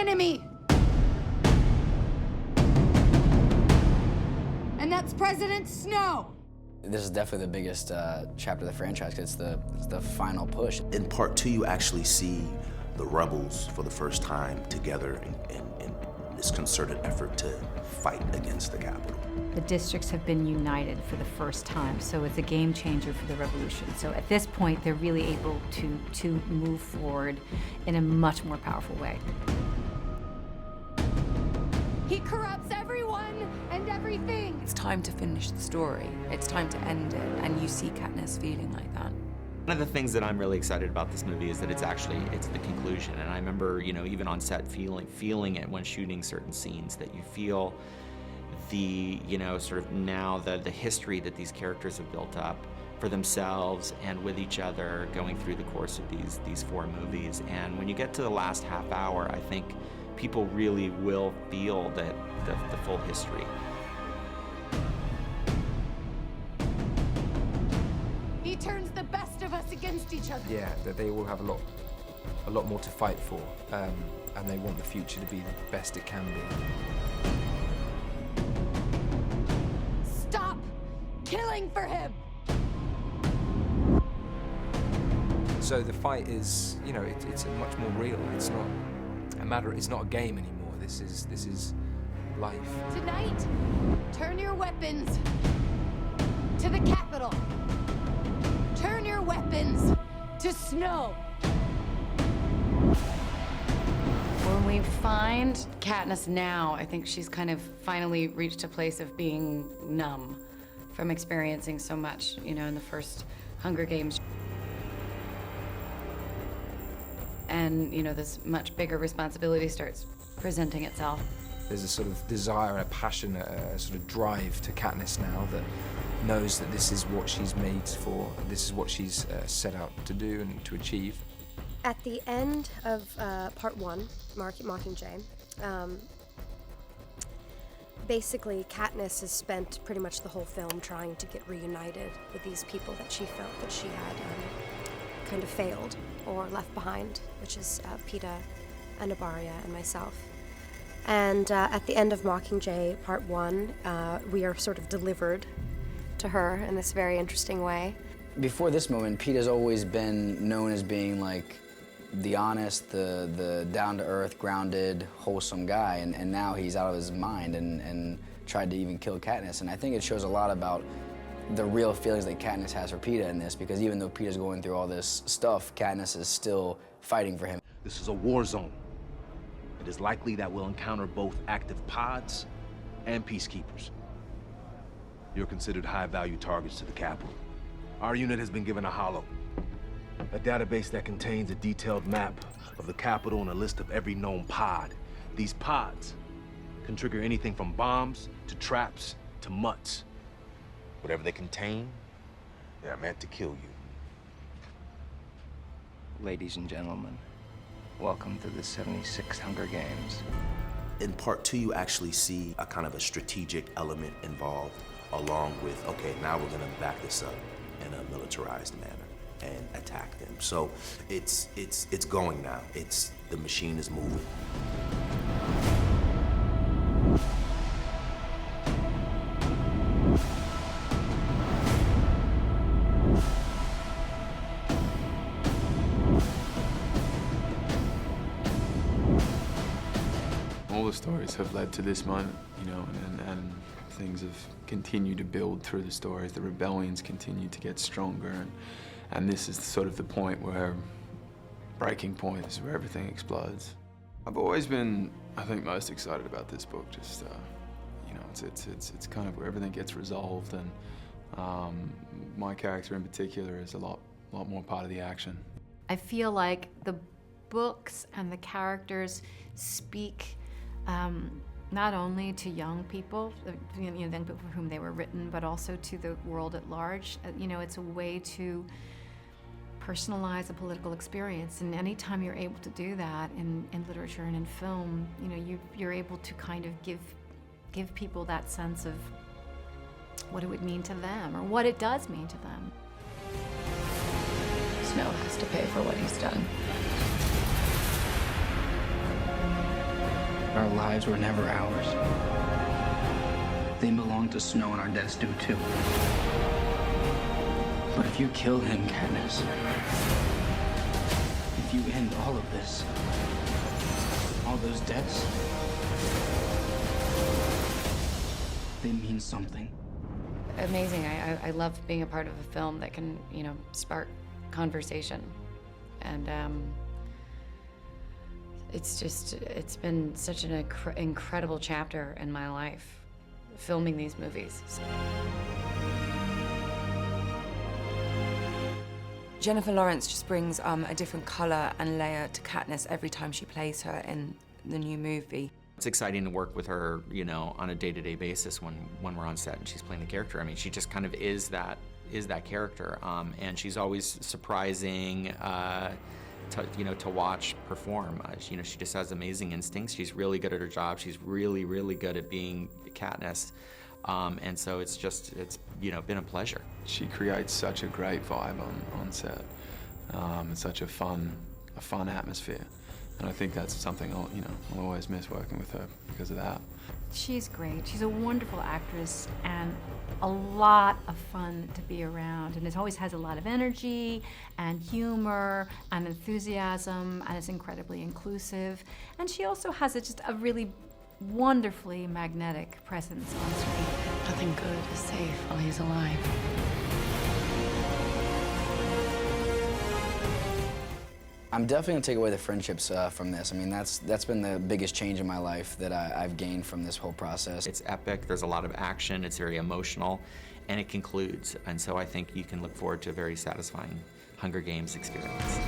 enemy. And that's President Snow. This is definitely the biggest chapter of the franchise, 'cause it's the final push. In part 2, you actually see the rebels for the first time together in this concerted effort to fight against the Capitol. The districts have been united for the first time, so it's a game changer for the revolution. So at this point, they're really able to move forward in a much more powerful way. He corrupts everyone and everything. It's time to finish the story. It's time to end it, and you see Katniss feeling like that. One of the things that I'm really excited about this movie is that it's the conclusion. And I remember, even on set feeling it when shooting certain scenes, that you feel the, sort of now the history that these characters have built up for themselves and with each other going through the course of these 4 movies. And when you get to the last half hour, I think people really will feel that the full history. He turns the best of us against each other. Yeah, that they all have a lot more to fight for, and they want the future to be the best it can be. Stop killing for him. So the fight is, it's much more real. It's not a matter. It's not a game anymore. This is life. Tonight, turn your weapons to the Capitol. Turn your weapons to Snow. When we find Katniss now, I think she's kind of finally reached a place of being numb from experiencing so much, in the first Hunger Games. And, this much bigger responsibility starts presenting itself. There's a sort of desire and a passion, a sort of drive to Katniss now that knows that this is what she's made for, this is what she's set out to do and to achieve. At the end of part 1, Mockingjay, basically Katniss has spent pretty much the whole film trying to get reunited with these people that she felt that she had kind of failed or left behind, which is Peeta, Anabaria, and myself. And at the end of Mockingjay Part 1, we are sort of delivered to her in this very interesting way. Before this moment, Peeta's always been known as being like the honest, the down-to-earth, grounded, wholesome guy, and now he's out of his mind and tried to even kill Katniss. And I think it shows a lot about the real feelings that Katniss has for Peeta in this, because even though Peeta's going through all this stuff, Katniss is still fighting for him. This is a war zone. It is likely that we'll encounter both active pods and peacekeepers. You're considered high-value targets to the Capitol. Our unit has been given a holo, a database that contains a detailed map of the Capitol and a list of every known pod. These pods can trigger anything from bombs to traps to mutts. Whatever they contain, they are meant to kill you. Ladies and gentlemen, welcome to the 76th Hunger Games. In part 2, you actually see a kind of a strategic element involved, along with, okay, now we're gonna back this up in a militarized manner and attack them. So it's going now. The machine is moving. All the stories have led to this moment, and things have continued to build through the stories. The rebellions continue to get stronger, and this is sort of the point where, breaking point, is where everything explodes. I've always been, I think, most excited about this book. Just, it's kind of where everything gets resolved, and my character in particular is a lot more part of the action. I feel like the books and the characters speak not only to young people, young people for whom they were written, but also to the world at large. It's a way to personalize a political experience, and anytime you're able to do that in literature and in film, you're able to kind of give people that sense of what it would mean to them, or what it does mean to them. Snow has to pay for what he's done. Our lives were never ours. They belong to Snow, and our deaths do too. But if you kill him, Katniss, if you end all of this, all those deaths, they mean something. Amazing. I love being a part of a film that can, you know, spark conversation. And it's been such an incredible chapter in my life, filming these movies. Jennifer Lawrence just brings a different color and layer to Katniss every time she plays her in the new movie. It's exciting to work with her, you know, on a day-to-day basis when we're on set and she's playing the character. I mean, she just kind of is that character, and she's always surprising to watch perform. You know, she just has amazing instincts. She's really good at her job. She's really, really good at being Katniss, and so it's been a pleasure. She creates such a great vibe on set. It's such a fun atmosphere. And I think that's something I'll always miss working with her because of that. She's great. She's a wonderful actress and a lot of fun to be around. And it always has a lot of energy and humor and enthusiasm, and it's incredibly inclusive. And she also has just a really wonderfully magnetic presence on screen. Nothing good is safe while he's alive. I'm definitely gonna take away the friendships from this. I mean, that's been the biggest change in my life that I've gained from this whole process. It's epic, there's a lot of action, it's very emotional, and it concludes. And so I think you can look forward to a very satisfying Hunger Games experience.